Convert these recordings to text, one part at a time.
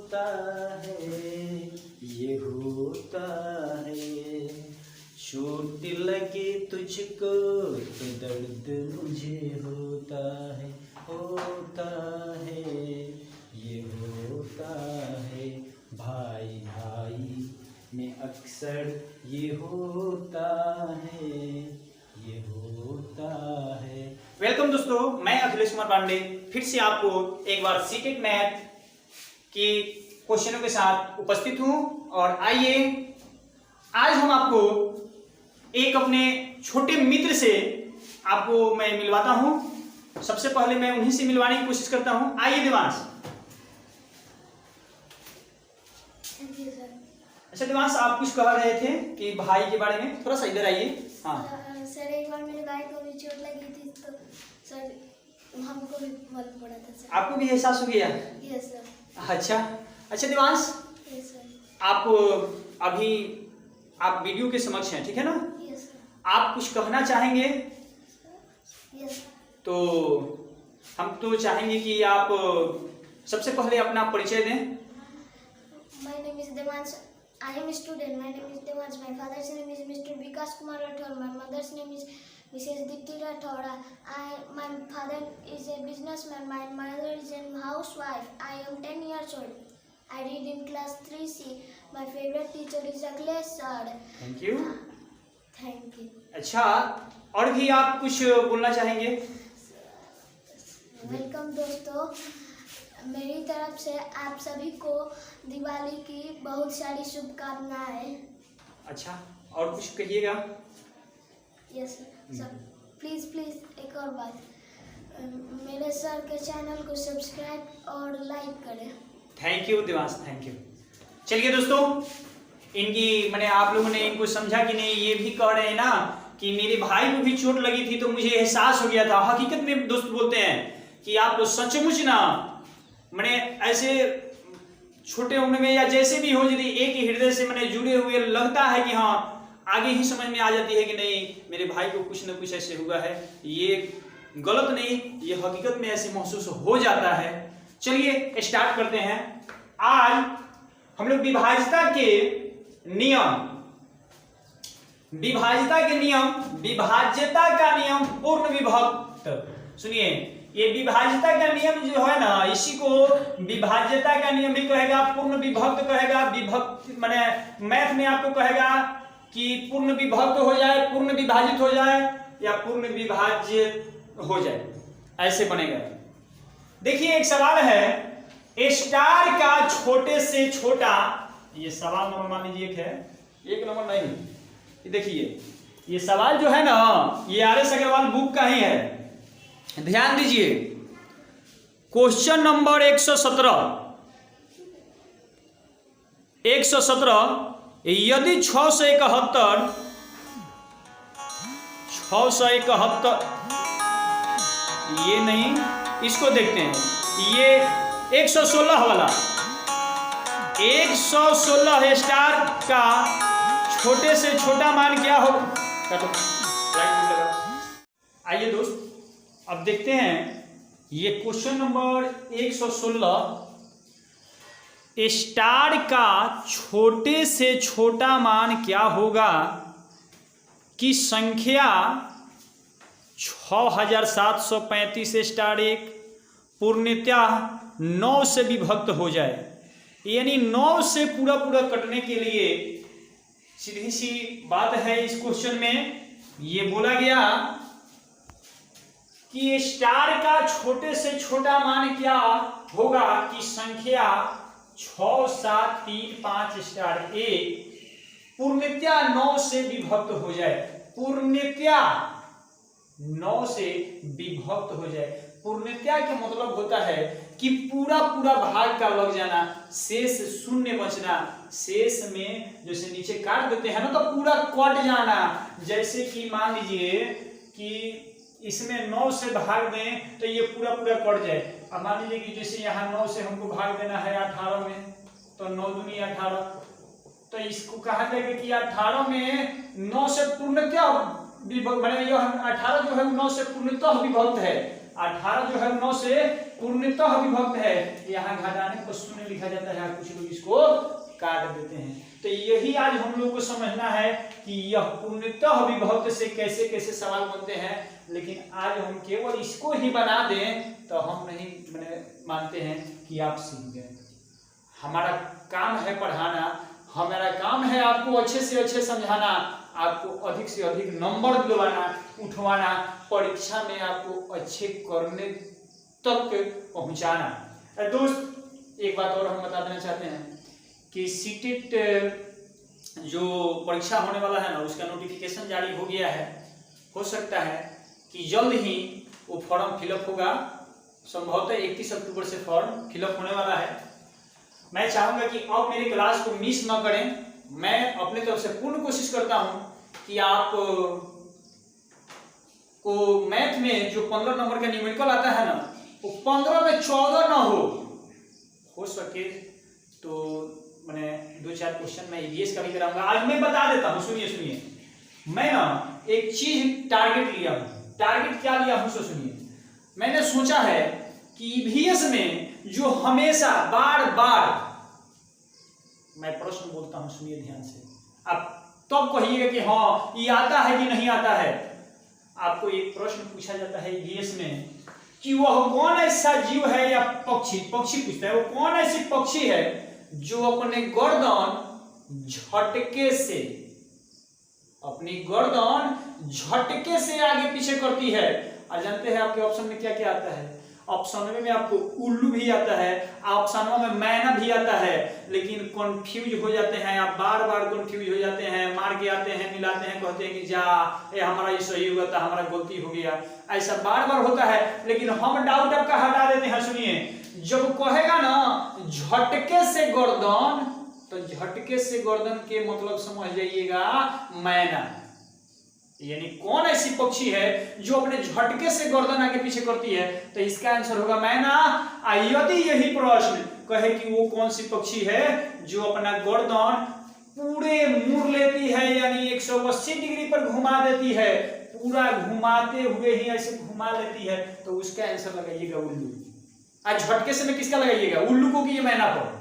होता है, ये होता है। चोट लगे तुझको तो दर्द मुझे होता है, ये होता है। भाई भाई में अक्सर ये होता है, ये होता है। वेलकम दोस्तों, मैं अखिलेश कुमार पांडे फिर से आपको एक बार सीटेट मैथ के क्वेश्चनों के साथ उपस्थित हूं। और आइए आज हम आपको एक अपने छोटे मित्र से आपको मैं मिलवाता हूं। सबसे पहले मैं उन्हीं से मिलवाने की कोशिश करता हूं। आइए देवांश। अच्छा देवांश, आप कुछ कह रहे थे कि भाई के बारे में, थोड़ा सा इधर आइए। हाँ सर, एक बार मेरे भाई को भी चोट लगी थी तो सर हमको भी मालूम पड़ा था सर। आपको भी एहसास हो गया? Yes sir. अच्छा देवांश, यस सर। आप वीडियो के समक्ष हैं, ठीक है ना? Yes sir. आप कुछ कहना चाहेंगे? यस। तो हम तो चाहेंगे कि आप सबसे पहले अपना परिचय दें। My name is Devansh. I am a student. My name is Devansh. My father's name is Mr. Vikas Kumar Rathod. My mother's name is Mrs. Dipti Rathod. My father is a businessman. My mother is a housewife. I am 10 years old. I read in class 3C. My favorite teacher is Akhilesh sir. Thank you. Thank you. अच्छा, और भी आप कुछ बोलना चाहेंगे? Welcome दोस्तों, मेरी तरफ से आप सभी को दिवाली की बहुत सारी शुभकामनाएं। अच्छा, और कुछ कहिएगा? Yes sir. प्लीज़ एक और बात, मेरे सर के चैनल को सब्सक्राइब और लाइक करें। Thank you Devansh, thank you. चलिए दोस्तों, मैंने आप लोगों ने इनको समझा कि नहीं? ये भी कह रहे हैं ना कि मेरे भाई को भी चोट लगी थी तो मुझे एहसास हो गया था। हकीकत में दोस्त बोलते हैं कि आप सचमुच ना मैंने ऐसे छोटे उम्र में या जैसे भी हो, यदि एक ही हृदय से मैंने जुड़े हुए लगता है कि हाँ, आगे ही समझ में आ जाती है कि नहीं मेरे भाई को कुछ न कुछ ऐसे हुआ है। ये गलत नहीं, ये हकीकत में ऐसे महसूस हो जाता है। चलिए स्टार्ट करते हैं। आज हम लोग विभाज्यता के नियम, विभाज्यता का नियम पूर्ण विभक्त। सुनिए, ये विभाज्यता का नियम जो है ना, इसी को विभाज्यता का नियम भी कहेगा, पूर्ण विभक्त कहेगा। विभक्त माने मैथ में आपको कहेगा कि पूर्ण विभक्त हो जाए, पूर्ण विभाजित हो जाए या पूर्ण विभाज्य हो जाए, ऐसे बनेगा। देखिए एक सवाल है, स्टार का छोटे से छोटा, ये सवाल नंबर मान लीजिए है, एक नंबर नहीं, ये देखिए ये सवाल जो है ना, ये आर.एस. अग्रवाल बुक का ही है। ध्यान दीजिए, क्वेश्चन नंबर 117 यदि 671 ये नहीं, इसको देखते हैं, ये 116 वाला, 116 स्टार का छोटे से छोटा मान क्या हो? आइए दोस्त, अब देखते हैं ये क्वेश्चन नंबर 116, स्टार का छोटे से छोटा मान क्या होगा कि संख्या 6735 स्टार एक पूर्णतः 9 से विभक्त हो जाए। यानी 9 से पूरा कटने के लिए सीधी सी बात है, इस क्वेश्चन में ये बोला गया कि स्टार का छोटे से छोटा मान क्या होगा कि संख्या 6735 स्टार एक पूर्णतः 9 से विभक्त हो जाए। पूर्णतः 9 से विभक्त हो जाए। पूर्णतः का मतलब होता है कि पूरा भाग का लग जाना, शेष शून्य बचना। शेष में जैसे नीचे काट देते हैं ना तो पूरा कट जाना। जैसे कि मान लीजिए कि इसमें 9 से भाग दें तो ये पूरा कट जाए। अब मान लीजिए कि जैसे यहाँ 9 से हमको भाग देना है 18 में, तो 9 दूनी 18, तो इसको कहा जाएगा कि 18 में 9 से पूर्णतः विभक्त, मैंने 18 जो है 9 से पूर्णतः विभक्त है। 18 जो है 9 से पूर्णतः विभक्त है। यहाँ घटाने को शून्य लिखा जाता है, कुछ लोग इसको काट देते हैं। तो यही आज हम लोग को समझना है कि यह पूर्णतः विभक्त से कैसे कैसे सवाल बनते हैं। लेकिन आज हम केवल इसको ही बना दें तो हम नहीं मानते हैं कि आप सीख गए। हमारा काम है पढ़ाना, हमारा काम है आपको अच्छे से अच्छे समझाना, आपको अधिक से अधिक नंबर दिलवाना, उठवाना, परीक्षा में आपको अच्छे करने तक पहुंचाना। दोस्त एक बात और हम बता देना चाहते हैं कि सीटेट जो परीक्षा होने वाला है ना, उसका नोटिफिकेशन जारी हो गया है। हो सकता है कि जल्द ही वो फॉर्म फिलअप होगा, संभवतः 31 अक्टूबर से फॉर्म फिलअप होने वाला है। मैं चाहूंगा कि अब मेरी क्लास को मिस न करें। मैं अपनी तरफ से पूर्ण कोशिश करता हूं कि आप को मैथ में जो 15 नंबर का न्यूमेरिकल आता है ना, वो 15 में 14 ना हो सके तो मैंने 2-4 क्वेश्चन मैं ईवीएस का भी कराऊंगा। आज मैं बता देता हूँ, सुनिए मैं ना एक चीज टारगेट लिया हूँ। टारगेट क्या लिया हूँ सुनिए। मैंने सोचा है कि ईवीएस में जो हमेशा बार बार मैं प्रश्न बोलता हूँ, सुनिए ध्यान से, आप तब कहिएगा कि हाँ ये आता है कि नहीं आता है। आपको एक प्रश्न पूछा जाता है ईवीएस में कि वह कौन ऐसा जीव है या पक्षी पूछता है, वो कौन ऐसी पक्षी है जो अपने गर्दन झटके से आगे पीछे करती है। और जानते हैं आपके ऑप्शन में क्या क्या आता है? ऑप्शन में आपको उल्लू भी आता है, ऑप्शन में मैना भी आता है। लेकिन कंफ्यूज हो जाते हैं आप, बार बार कंफ्यूज हो जाते हैं, मार के आते हैं, मिलाते हैं, कहते हैं कि जा ये हमारा ये सही हुआ था, हमारा गलती हो गया। ऐसा बार बार होता है। लेकिन हम डाउट आपका हटा देते हैं। सुनिए, जब कहेगा ना झटके से गर्दन, तो झटके से गर्दन के मतलब समझ जाइएगा मैना, यानी कौन ऐसी पक्षी है जो अपने झटके से गर्दन आगे पीछे करती है। तो इसका आंसर होगा मैना। यदि यही प्रश्न कहे कि वो कौन सी पक्षी है जो अपना गर्दन पूरे मुड़ लेती है, यानी 180 डिग्री पर घुमा देती है, पूरा घुमाते हुए ही ऐसे घुमा लेती है, तो उसका आंसर लगाइएगा उल्लू। आज झटके से में किसका लगाइएगा, उल्लू को कि ये मैना पर?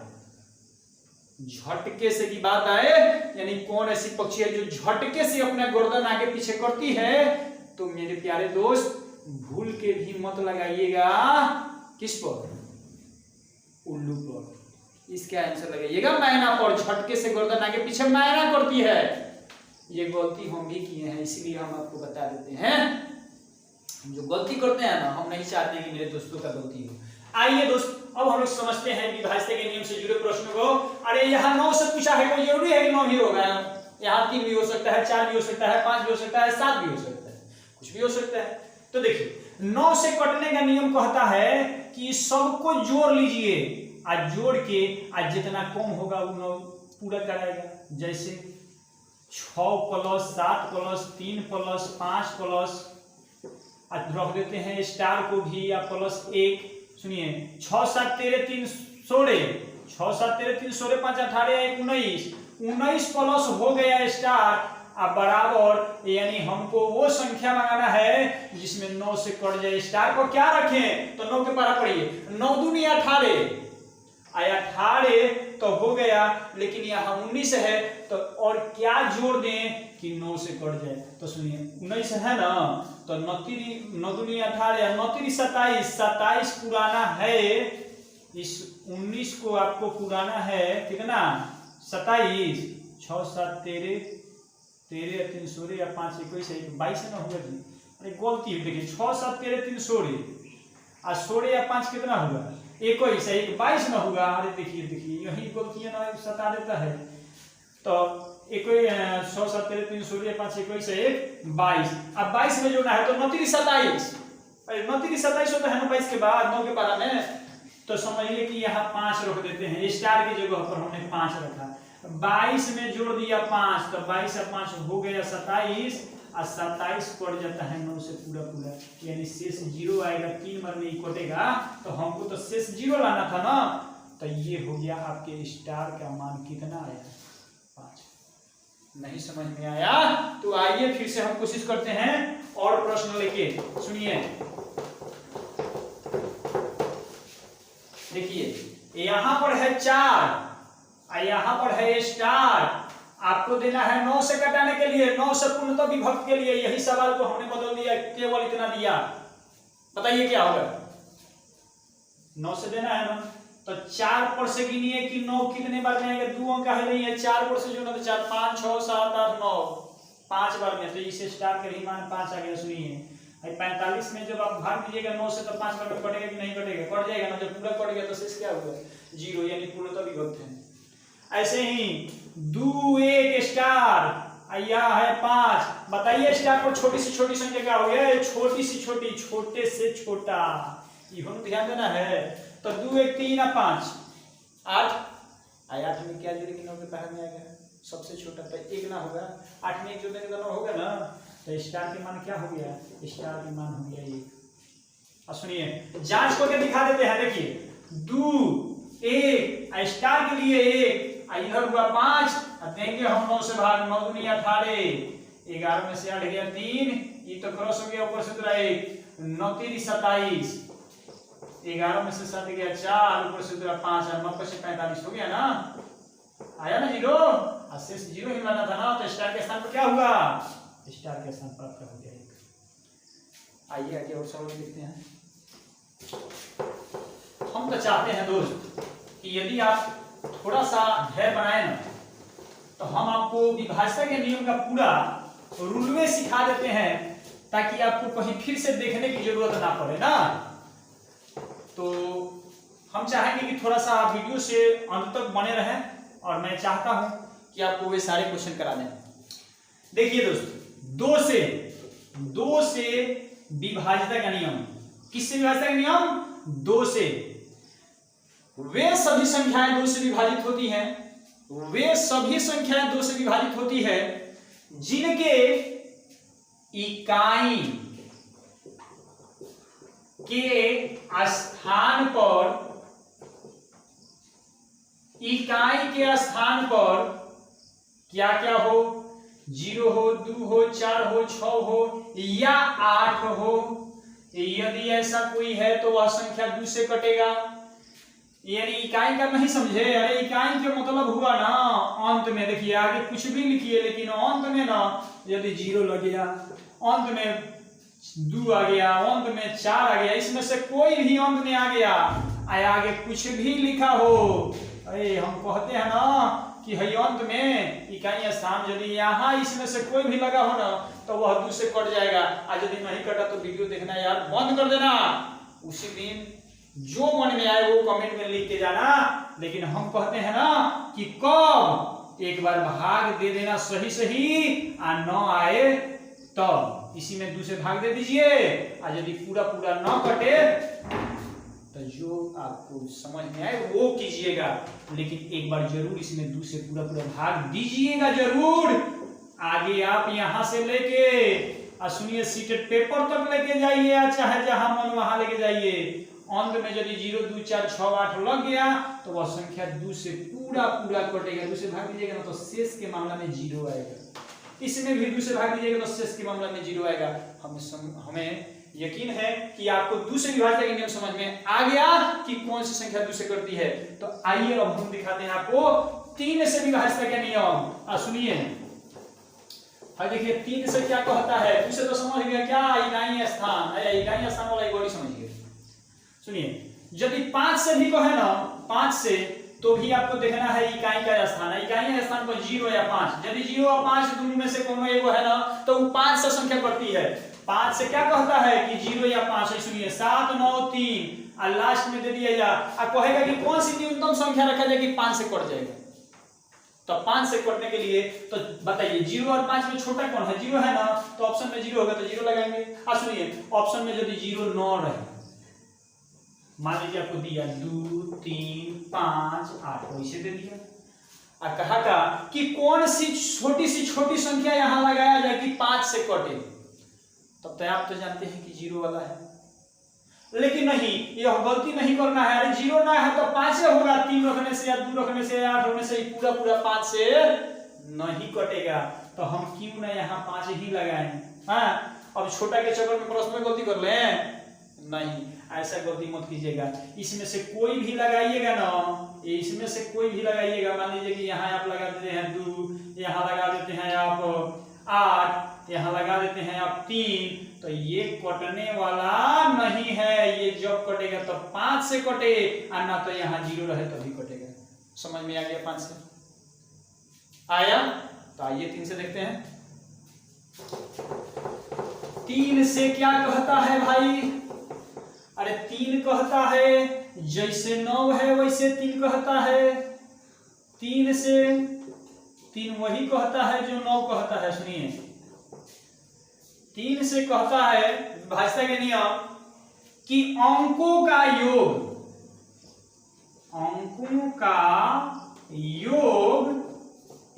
झटके से की बात आए, यानी कौन ऐसी पक्षी है जो झटके से अपना गर्दन आगे पीछे करती है। तो मेरे प्यारे दोस्त भूल के भी मत लगाइएगा किस पर, उल्लू पर। इसका आंसर लगाइएगा मैना पर। झटके से गर्दन आगे पीछे मैना करती है। ये गलती हम भी किए हैं, इसीलिए हम आपको बता देते हैं। जो गलती करते हैं ना, हम नहीं चाहते कि मेरे दोस्तों का गलती हो। आइए दोस्त, अब हम लोग समझते हैं विभाज्यता के नियम से जुड़े प्रश्न को। अरे यहाँ 9 से पूछा है, कोई जरूरी है कि 9 ही होगा? यहाँ 3 भी हो सकता है, 4 भी हो सकता है, 5 भी हो सकता है, 7 भी हो सकता है, कुछ भी हो सकता है। तो देखिए 9 से कटने का नियम कहता है कि सबको जोड़ लीजिए, आज जोड़ के आज जितना कम होगा वो 9 पूरा कराएगा। जैसे 6 + 7 + 3 + 5 + रख देते हैं स्टार को भी, या +1। सुनिए 6 7 13 3 16, 6 7 13 3 16 5 18 1 19, 19 प्लस हो गया स्टार अब बराबर, यानी हमको वो संख्या मंगाना है जिसमें 9 से कट जाए। स्टार को क्या रखें, तो 9 के पारा पढ़िए, 9 दूनी 18, 18 तो हो गया, लेकिन यहाँ 19 है तो और क्या जोड़ दें कि 9 से कट जाए। तो सुनिए 19 है ना, तो 9 दूनी 18, 9 3 27, 27 पुराना है, इस 19 को आपको पुराना है कितना 27, 6 7 13, 13 3 16 या 5 21 22 ना होगा जी। अरे गलती है, देखिए 6 7 13 3 16 और 16 या 5 कितना होगा 21, 22 ना होगा। अरे देखिए यही गलतियां ना सता देता है। तो 6 7 13 3 16 5 21 22, अब 22 में जोड़ना है तो 9 3 27, अरे 9 3 27 होता है ना 22 के बाद 9 के पारा में, तो समझिए कि यहाँ 5 रख देते हैं, स्टार की जगह पर हमने 5 रखा। 22 में जोड़ दिया 5, तो 22 और 5 हो गया 27, और 27 कट जाता है 9 से पूरा, यानी शेष 0 आएगा। 3 बार में कटेगा, तो हमको तो शेष 0 लाना था ना। तो ये हो गया आपके स्टार का मान कितना आया 5। नहीं समझ में आया तो आइए फिर से हम कोशिश करते हैं और प्रश्न लेके। सुनिए देखिए यहाँ पर है 4 और यहाँ पर है स्टार, आपको देना है 9 से घटाने के लिए, 9 से पूर्णतः विभक्त के लिए। यही सवाल को हमने बदल दिया, केवल इतना दिया। बताइए क्या होगा? 9 से देना है ना, तो 4 पर से गिनिए कि 9 कितने बार में आएगा। 2 अंक है नहीं है, 4 पर से जो ना तो 4 5 6 7 8 9 5 बार में, तो इसे स्टार के ही मान 5 आ गया। सुनिए 45 में जब आप भाग दीजिएगा 9 से, तो 5 बार में कटेगा कि नहीं कटेगा? कट जाएगा ना। जब पूरा कट गया तो शेष क्या हुआ? 0, यानी पूर्णतः विभक्त है। ऐसे ही 2 1 स्टार, यहाँ है 5। बताइए स्टार पर छोटी से छोटी संख्या क्या हो गया? छोटी से छोटी, छोटे से छोटा, ये ध्यान देना है। तो 2 1 3 और 5 8, 8 में क्या जोड़ेंगे? 9 के पहले में आएगा सबसे छोटा, तो 1 ना होगा। 8 में 1 जोड़ेंगे तो 9 होगा ना। तो स्टार के मान क्या हो गया? स्टार के मान हो गया 1। और सुनिए जांच करके दिखा देते हैं। देखिए 2 1 स्टार के लिए 1, इधर हुआ 5, देंगे हम 9 से भाग, 9 दूनी 18, 11 में से 8 गया 3, ये तो क्रॉस हो गया ऊपर से 1, 9 3 27, 11 में से 7 गया 4, ऊपर से 5, 9 से 45 हो गया ना। आया ना 0, और शेष 0 ही लाना था ना। तो स्टार के स्थान पर क्या हुआ? स्टार के स्थान पर आपका हो गया 1। आइए आगे और सवाल देखते हैं। हम तो चाहते हैं दोस्त कि यदि आप थोड़ा सा धैर्य बनाए ना, तो हम आपको विभाज्यता के नियम का पूरा रूलवे सिखा देते हैं, ताकि आपको कहीं फिर से देखने की जरूरत ना पड़े ना। तो हम चाहेंगे कि थोड़ा सा आप वीडियो से अंत तक बने रहें, और मैं चाहता हूं कि आपको वे सारे क्वेश्चन करा दें। देखिए दोस्तों, 2 से विभाज्यता का नियम। किससे विभाज्यता का नियम? 2 से। वे सभी संख्याएं 2 से विभाजित होती हैं, वे सभी संख्याएं 2 से विभाजित होती है जिनके इकाई के स्थान पर, इकाई के स्थान पर क्या क्या हो? 0 हो, 2 हो, 4 हो, 6 हो या 8 हो। यदि ऐसा कोई है तो वह संख्या 2 से कटेगा। यानी इकाई का नहीं समझे? अरे इकाई के मतलब हुआ ना अंत में। देखिए आगे कुछ भी लिखिए, लेकिन अंत में ना यदि 0 लग गया, अंत में 2 आ गया, अंत में 4 आ गया, इसमें से कोई भी अंत में आ गया, आगे कुछ भी लिखा हो, अरे हम कहते हैं ना कि है अंत में इकाई स्थान, यदि यहाँ इसमें से कोई भी लगा हो ना, तो वह 2 से कट जाएगा। और यदि नहीं कटा तो वीडियो देखना यार बंद कर देना। उसी दिन जो मन में आए वो कमेंट में लिख के जाना। लेकिन हम कहते हैं ना कि कब एक बार भाग दे देना सही सही, और न आए तब इसी में 2 से भाग दे दीजिए। और यदि पूरा पूरा न कटे तो जो आपको समझ में आए वो कीजिएगा, लेकिन एक बार जरूर इसमें 2 से पूरा पूरा भाग दीजिएगा जरूर। आगे आप यहां से लेके सुनिए सीटेड पेपर तक लेके जाइए, चाहे जहां मन वहां लेके जाइए। अंत में यदि 0 2 4 6 8 लग गया तो वह संख्या 2 से पूरा पूरा कटेगा। 2 से भाग दीजिएगा ना तो शेष के मामला में 0 आएगा। इसमें भी 2 से भाग दीजिएगा तो शेष के मामला में 0 आएगा। हमें यकीन है कि आपको 2 से विभाज्यता का नियम समझ में आ गया कि कौन सी संख्या 2 से करती है। तो आइए अब हम दिखाते हैं आपको 3 से विभाज्यता का नियम। सुनिए, हाँ देखिए 3 से क्या कहता है? 2 से तो समझ गया क्या? इकाई स्थान। इकाई स्थान वाला एक बड़ी समझिए। सुनिए, यदि 5 से भी कहे ना, 5 से, तो भी आपको देखना है इकाई का स्थान है। इकाई स्थान पर 0 या 5, यदि 0 और 5 दोनों में से कोनो एक है ना, तो वो 5 से संख्या बढ़ती है। 5 से क्या कहता है कि 0 या 5 है। सुनिए 7 9 3 और लास्ट में दे दिया जा, और कहेगा कि कौन सी न्यूनतम संख्या रखा जाए कि 5 से कट जाएगा। तो 5 से कटने के लिए तो बताइए 0 और 5 में छोटा कौन है? 0 है ना, तो ऑप्शन में 0 होगा तो 0 लगाएंगे। और सुनिए ऑप्शन में यदि 0 न रहे, मान लीजिए आपको दिया 2 3 5 8, वैसे दे दिया, और कहा था कि कौन सी छोटी संख्या यहां लगाया जाए कि 5 से कटे। तब तो आप तो जानते हैं कि 0 वाला है, लेकिन नहीं, यह गलती नहीं करना है। अरे 0 ना है तो 5 से होगा, 3 रखने से या 2 रखने से या 8 रखने से पूरा पूरा 5 से नहीं कटेगा। तो हम क्यों ना यहाँ 5 ही लगाएं? हाँ, अब छोटा के चक्कर में प्रश्न में गलती कर लें नहीं। ऐसा गलती मत कीजिएगा। इसमें से कोई भी लगाइएगा ना, इसमें से कोई भी लगाइएगा, मान लीजिए कि यहाँ आप लगा देते हैं 2, यहाँ लगा देते हैं आप 8, यहाँ लगा देते हैं आप 3, तो ये कटने वाला नहीं है। ये जब कटेगा तो 5 से कटे, और ना तो यहाँ 0 रहे तभी कटेगा। समझ में आ गया? 5 से आया? तो आइए 3 से देखते हैं। 3 से क्या कहता है भाई? अरे 3 कहता है जैसे 9 है वैसे 3 कहता है। 3 से 3 वही कहता है जो 9 कहता है। सुनिए, 3 से कहता है विभाज्यता के नियम कि अंकों का योग, अंकों का योग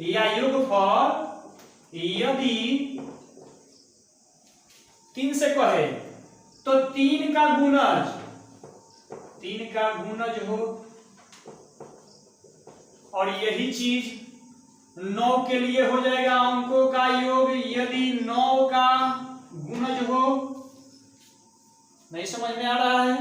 या योगफल यदि 3 से कहे तो 3 का गुणज, 3 का गुणज हो, और यही चीज 9 के लिए हो जाएगा। अंकों का योग यदि 9 का गुणज हो। नहीं समझ में आ रहा है?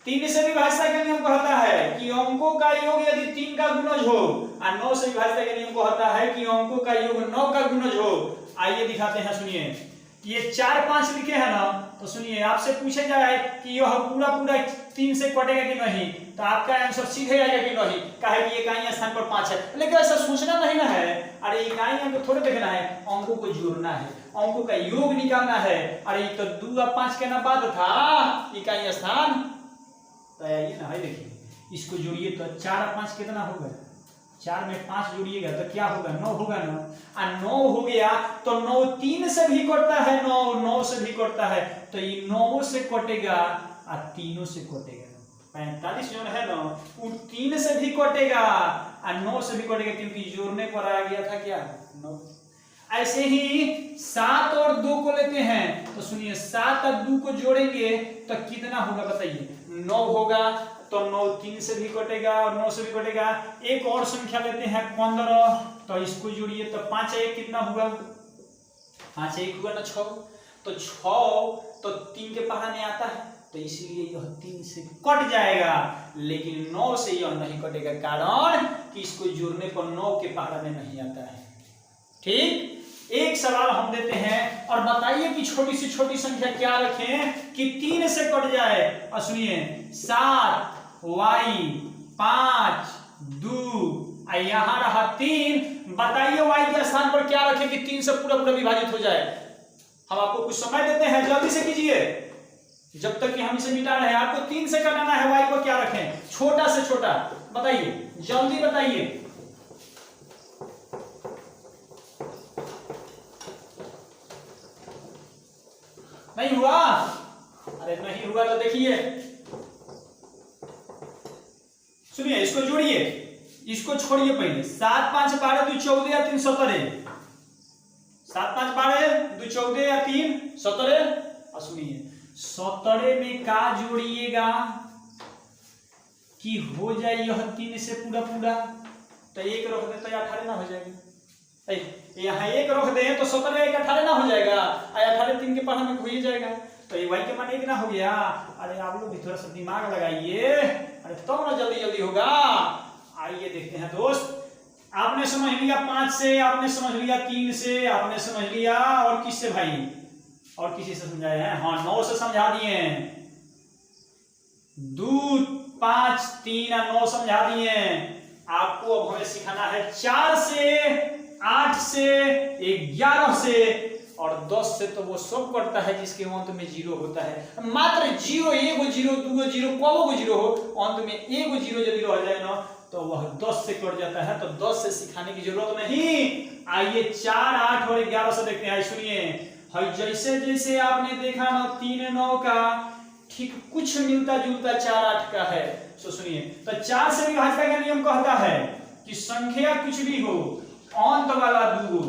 3 से विभाज्यता का नियम कहता है कि अंकों का योग यदि 3 का गुणज हो, और 9 से विभाज्यता का नियम कहता है कि अंकों का योग 9 का गुणज हो। आइए दिखाते हैं। सुनिए, ये 4, 5 लिखे हैं ना, तो सुनिए आपसे पूछे जाए कि यह पूरा पूरा 3 से कटेगा कि नहीं, तो आपका आंसर सीधे आएगा कि नहीं, कहे कि इकाई स्थान पर 5 है। लेकिन ऐसा सोचना नहीं ना है। अरे इकाइयां को थोड़े देखना है, अंकों को जोड़ना है, अंकों का योग निकालना है। अरे तो 2 और 5 के ना बाद था इकाई स्थान। तो आइए ना, है देखिए, इसको जोड़िए तो 4 और 5 कितना होगा? 4 में 5 जोड़िएगा तो क्या होगा? 9 होगा ना। और 9 हो गया तो 9 3 से भी कटता है, 9 से भी कटता है, तो ये 9 से कटेगा और 3 से कटेगा। 45 जो है ना, वो 3 से भी कटेगा और 9 से भी कटेगा, क्योंकि जोड़ने पर आ गया था क्या? 9। ऐसे ही 7 और 2 को लेते हैं, तो सुनिए 7 और 2 को जोड़ेंगे तो कितना होगा बताइए? 9 होगा। तो 9 3 से भी कटेगा और 9 से भी कटेगा। एक और संख्या लेते हैं 15, तो इसको जोड़िए तो 5 1 कितना हुआ? 5 1 हुआ ना 6। तो 6 तो 3 के पहाड़ा में आता है, तो इसलिए यह 3 से कट जाएगा, लेकिन 9 से यह नहीं कटेगा, कारण कि इसको जोड़ने पर 9 के पहाड़ा में नहीं आता है। ठीक। एक सवाल हम देते हैं और बताइए कि छोटी से छोटी संख्या क्या रखें कि 3 से कट जाए। और सुनिए 7 y 5 2 यहाँ रहा 3। बताइए y के स्थान पर क्या रखें कि 3 से पूरा पूरा विभाजित हो जाए। हम आपको कुछ समय देते हैं, जल्दी से कीजिए, जब तक कि हम इसे मिटा रहे हैं। आपको 3 से कटाना है, y को क्या रखें? छोटा से छोटा बताइए, जल्दी बताइए। नहीं हुआ? अरे नहीं हुआ तो देखिए, सुनिए, इसको जोड़िए, इसको छोड़िए पहले। 7 5 12 2 14 या 3 17। 7 5 12 2 14 या 3 17। और सुनिए 17 में का जोड़िएगा कि हो जाए यह 3 से पूरा पूरा, तो 1 रख दे तो 18 ना हो जाएगा। यहाँ 1 रख दे तो 17 1 18 ना हो जाएगा, 18 3 के पहाड़ में हो ही जाएगा, तो ये y के मान 1 ना हो गया। अरे आप लोग भी थोड़ा सा दिमाग लगाइए, अरे तब ना जल्दी जल्दी होगा। आइए देखते हैं दोस्त, आपने समझ लिया 5 से, आपने समझ लिया 3 से, आपने समझ लिया और किससे भाई? और किसी से समझाए हैं? हाँ 9 से समझा दिए हैं, 2 5 3 और 9 समझा दिए हैं। आपको अब हमें सिखाना है 4 से 8 से 11 से और 10 से, तो वो सब करता है जिसके अंत में 0 होता है। मात्र 0 1 0 2 0 को 0 हो, अंत में 1 0 यदि रह जाए ना तो वह 10 से कट जाता है। तो 10 से सिखाने की जरूरत नहीं। आइए 4 8 और 11 से देखते हैं। सुनिए, जैसे जैसे आपने देखा ना 3 9 का ठीक कुछ मिलता जुलता 4 8 का है। तो सुनिए, तो 4 से विभाज्यता का नियम कहता है कि संख्या कुछ भी हो, अंत वाला दुगो,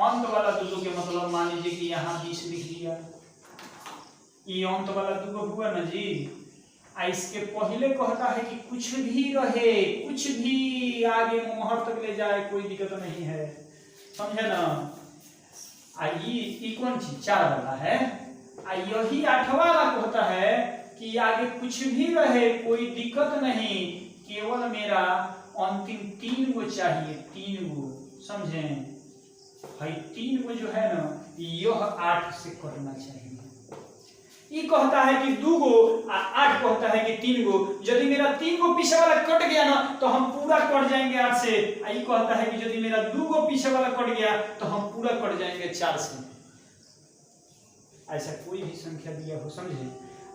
अंत वाला दुगो के मतलब मान लीजिए कि यहाँ 20 लिख दिया, ये अंत वाला दुगो हुआ ना जी। इसके पहले कहता है कि कुछ भी रहे, कुछ भी आगे मोहर तक ले जाए, कोई दिक्कत नहीं है, समझे ना। ये कौन चीज 4 वाला है, यही 8वां वाला कहता है कि आगे कुछ भी रहे कोई दिक्कत नहीं, केवल मेरा अंतिम 3 गो चाहिए, 3 गो, समझे भाई। 3 गो जो है ना यह 8 से करना चाहिए। ये कहता है कि 2 गो, 8 कहता है कि 3 गो। यदि मेरा 3 गो पीछे वाला कट गया ना तो हम पूरा कट जाएंगे 8 से। ये कहता है कि यदि मेरा 2 गो पीछे वाला कट गया तो हम पूरा कट जाएंगे 4 से। ऐसा कोई भी संख्या दिया हो, समझे।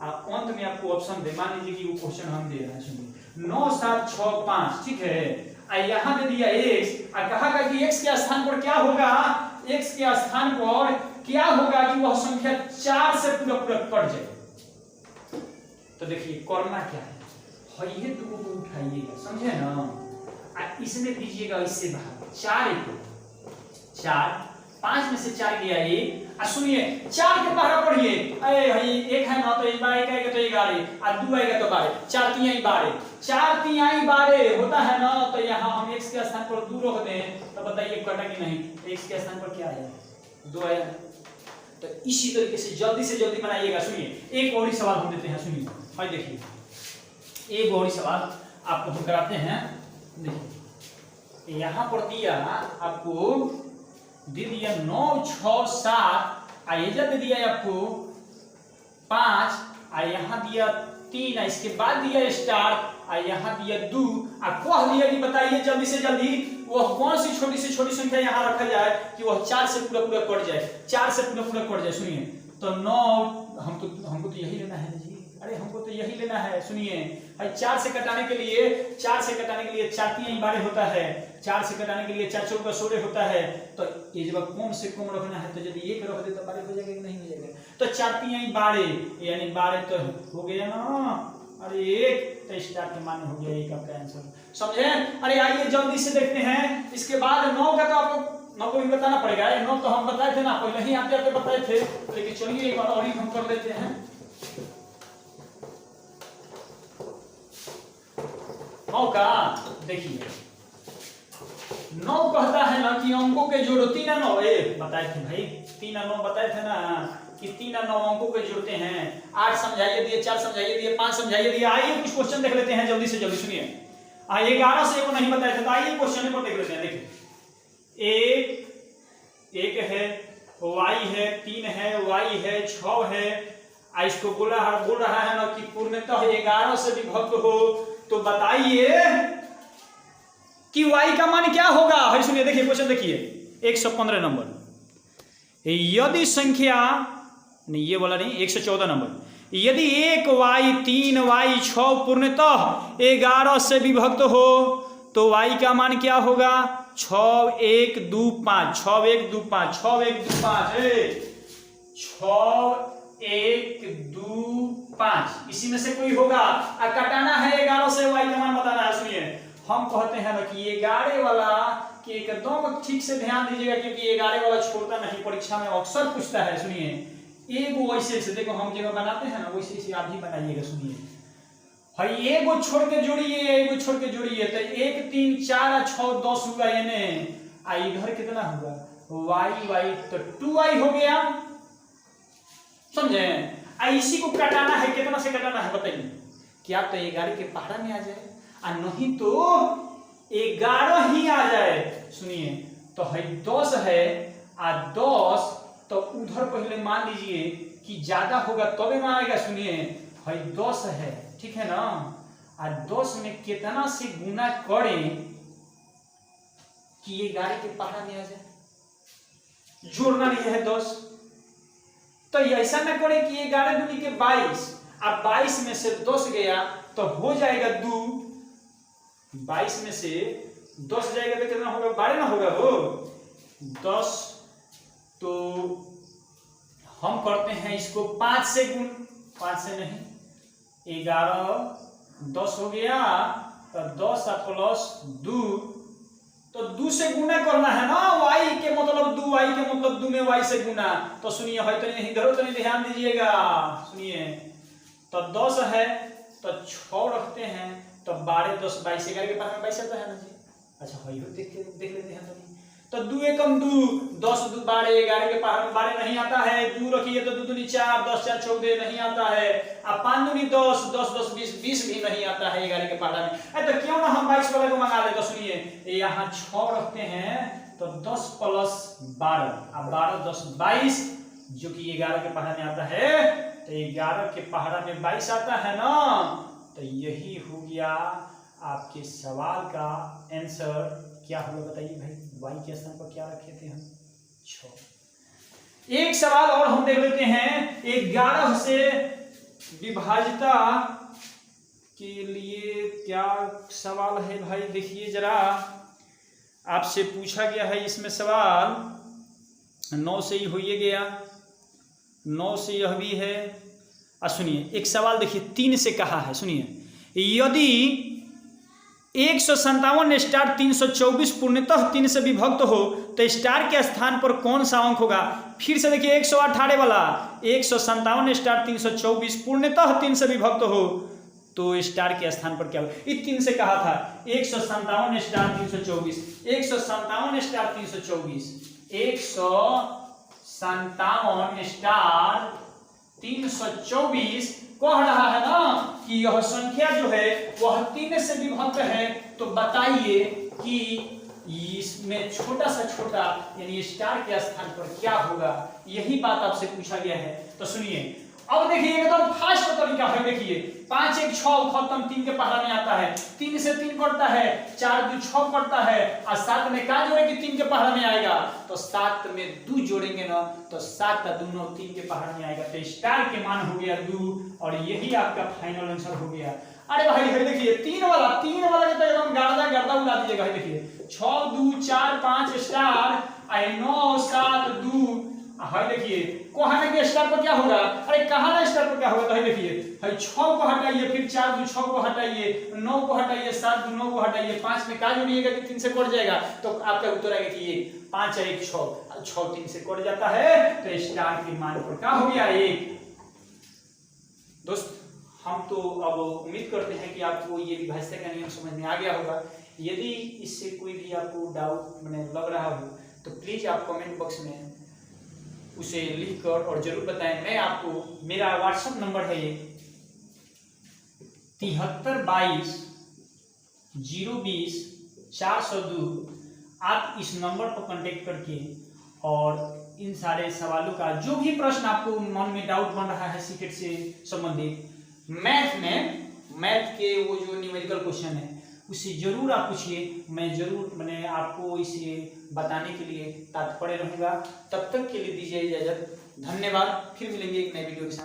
अंत में आपको ऑप्शन दे, मान लीजिए कि वो क्वेश्चन हम दे रहे हैं, सुनिए 9 7 6 5, ठीक है। यहाँ दे दिया x, कहा कि x के स्थान पर क्या होगा, x के स्थान पर क्या होगा कि वह संख्या 4 से पूरा कट जाए। तो देखिए करना क्या है, ये 2 को उठाइएगा, समझे ना, इसमें दीजिएगा इससे बाहर 4 5 में से 4 गया एक। सुनिए 4 के बाहर पढ़िए, अरे भाई 1 है ना तो 1 आएगा तो 11 और 2 आएगा तो 12, 4 3 12, 4 3 12 होता है ना। तो यहाँ हम x के स्थान पर 2 रखते हैं, तो बताइए कटा कि नहीं, x के स्थान पर क्या आया, 2 आया। तो इसी तरीके से जल्दी बनाइएगा। सुनिए एक और ही सवाल हम देते हैं, सुनिए भाई, देखिए एक और ही सवाल आपको हम कराते हैं। देखिए यहाँ पर दिया आपको, दे दिया 9 6 7, एजा दे दिया आपको 5, यहाँ दिया 3, इसके बाद दिया स्टार, यहाँ दिया 2, कह दिया कि बताइए जल्दी से जल्दी वह कौन सी छोटी से छोटी संख्या यहाँ रखा जाए कि वह 4 से पूरा कट जाए, 4 से पूरा कट जाए। सुनिए तो 9, हमको तो यही लेना है जी, अरे हमको तो यही लेना है। सुनिए भाई 4 से कटाने के लिए 4 3 12 होता है, 4 से कटाने के लिए 4 4 16 होता है। तो ये जब कम से कम रखना है तो यदि 1 रख दे तो 12 हो जाएगा कि नहीं हो जाएगा। तो 4 3 12 यानी 12 तो हो गया ना, अरे 1 तो स्टार के मान हो गया 1 आपका आंसर, समझे। अरे आइए जल्दी से देखते हैं। इसके बाद 9 का तो आपको 9 को भी बताना पड़ेगा, 9 तो हम बताए थे ना, पहले ही आते बताए थे, लेकिन चलिए एक बार और ही हम कर लेते हैं। 9 का देखिए, 9 कहता है ना कि अंकों के जोड़ो, 3 और 9 बताए थे भाई, 3 और 9 बताए थे ना कि 3 और 9 अंकों के जोड़ते हैं। 8 समझाइए दिए, 4 समझाइए दिए, 5 समझाइए दिए। आइए कुछ क्वेश्चन देख लेते हैं जल्दी से जल्दी। सुनिए 11 से वो नहीं बताए थे, तो आइए क्वेश्चन को देख लेते हैं। देखिए 1 है, y है, 3 है, y है, 6 है। इसको बोल रहा है ना कि पूर्णतः 11 से विभक्त हो, तो बताइए कि y का मान क्या होगा। भाई सुनिए, देखिए क्वेश्चन देखिए 115 नंबर, यदि संख्या नहीं, ये वाला नहीं, 114 नंबर, यदि 1y 3y 6 पूर्णतः 11 से विभक्त हो तो y का मान क्या होगा, 6 1 2 5, 6 1 2 5, 6 1 2 5, 6 1 2 5, इसी में से कोई होगा। कटाना है 11 से, y का मान बताना है। सुनिए हम कहते हैं ना कि 11 वाला कि एकदम ठीक से ध्यान दीजिएगा, क्योंकि 11 वाला छोड़ता नहीं, परीक्षा में अक्सर पूछता है। सुनिए एगो वैसे से देखो, हम जगह बनाते हैं ना वैसे से आप भी बनाइएगा। सुनिए भाई एगो छोड़ के जोड़िए, एगो छोड़ के जोड़िए, तो 1 3 4 6 10 हुआ, यानी इधर कितना होगा y तो 2y हो गया, समझे। इसी को कटाना है, कितना से कटाना है बताइए, क्या तो 11 के पहाड़ा में आ जाए, और नहीं तो 11 ही आ जाए। सुनिए तो है 10 है, और 10 तो उधर पहले मान लीजिए कि ज्यादा होगा तभी में आएगा। सुनिए है 10 है, ठीक है ना, और 10 में कितना से गुना करें कि 11 के पहाड़ा में आ जाए, जोड़ना नहीं है 10। तो ऐसा ना करें कि 11 दूनी के 22, अब 22 में से 10 गया तो हो जाएगा 2, 22 में से 10 जाएगा तो कितना होगा, 12 ना होगा वो 10। तो हम करते हैं इसको 5 से गुण, 5 से नहीं, 11 10 हो गया, तो 10 प्लस 2, तो 2 से गुना करना है ना, y के मतलब 2, y के मतलब 2 में y से गुना। तो सुनिए है तो नहीं, इधर तो नहीं, ध्यान दीजिएगा। सुनिए तो 10 है तो 6 रखते हैं, तो 12 10 22, 11 के पास में 22 आता है ना जी। अच्छा भाई देख लेते हैं। तो 2 एकम 2, 10 2 12, 11 के पहाड़ में 12 नहीं आता है, 2 रखिए तो 2 दूनी 4, 10 4 14 नहीं आता है, अब 5 दूनी 10, 10 10 20, 20 भी नहीं आता है 11 के पहाड़ में। तो क्यों ना हम 22 वाले को मंगा ले। तो सुनिए यहाँ 6 रखते हैं तो 10 प्लस 12, अब 12 10 22, जो कि 11 के पहाड़ में आता है, तो 11 के पहाड़ में 22 आता है ना। तो यही हो गया आपके सवाल का आंसर। क्या होगा बताइए भाई, y के स्थान पर क्या रखे थे हम, 6। एक सवाल और हम देख लेते हैं, 11 से विभाजिता के लिए क्या सवाल है भाई, देखिए जरा, आपसे पूछा गया है इसमें सवाल, 9 से ही हो ये गया, 9 से यह भी है। सुनिए एक सवाल देखिए, 3 से कहा है, सुनिए, यदि 157 स्टार 324 पूर्णतः 3 से विभक्त हो तो स्टार के स्थान पर कौन सा अंक होगा। फिर से देखिए 118 वाला, 157 स्टार 324 पूर्णतः 3 से विभक्त हो तो स्टार के स्थान पर क्या होगा। इस 3 से कहा था 157 स्टार 324, 157 स्टार 324, 157 स्टार 324 कह रहा है ना कि यह संख्या जो है वह 3 से विभक्त है। तो बताइए कि इसमें छोटा सा छोटा यानी स्टार के स्थान पर क्या होगा, यही बात आपसे पूछा गया है। तो सुनिए अब देखिए एकदम फास्ट तरीका है, देखिए 5 1 6 खत्म, 3 के पहाड़ा में आता है, 3 से 3 कटता है, 4 2 6 कटता है, और 7 में क्या जोड़ेंगे 3 के पहाड़ा में आएगा, तो 7 में 2 जोड़ेंगे ना तो 7 दोनों 3 के पहाड़ में आएगा। तो स्टार के मान हो गया 2 और यही आपका फाइनल आंसर हो गया। अरे भाई देखिए 3 वाला के तो एकदम गर्दा उड़ा दीजिएगा। देखिए 6 2 4 5 स्टार 9 7 2, हाय देखिए कोहाने के स्टार पर क्या होगा, अरे कहाना स्टार पर क्या होगा, तो देखिए भाई 6 को हटाइए, फिर 4 2 6 को हटाइए, 9 को हटाइए, 7 2 9 को हटाइए, 5 में क्या जोड़िएगा कि 3 से कट जाएगा, तो आपका उत्तर आएगा कि ये 5 1 6, 6 3 से कट जाता है, तो स्टार के मान पर क्या हो गया 1। दोस्त हम तो अब उम्मीद करते हैं कि आपको ये विभाज्यता का नियम समझ में आ गया होगा। यदि इससे कोई भी आपको डाउट लग रहा हो तो प्लीज आप कमेंट बॉक्स में उसे लिखकर और जरूर बताएं। मैं आपको, मेरा व्हाट्सएप नंबर है ये 7322 020 402। आप इस नंबर पर कांटेक्ट करके और इन सारे सवालों का जो भी प्रश्न आपको मन में डाउट बन रहा है सीक्रेट से संबंधित, मैथ के वो जो न्यूमेरिकल क्वेश्चन है उसे जरूर आप पूछिए। मैं जरूर आपको इसे बताने के लिए तत्पर रहूंगा। तब तक के लिए दीजिए इजाजत, धन्यवाद। फिर मिलेंगे एक नए वीडियो के साथ।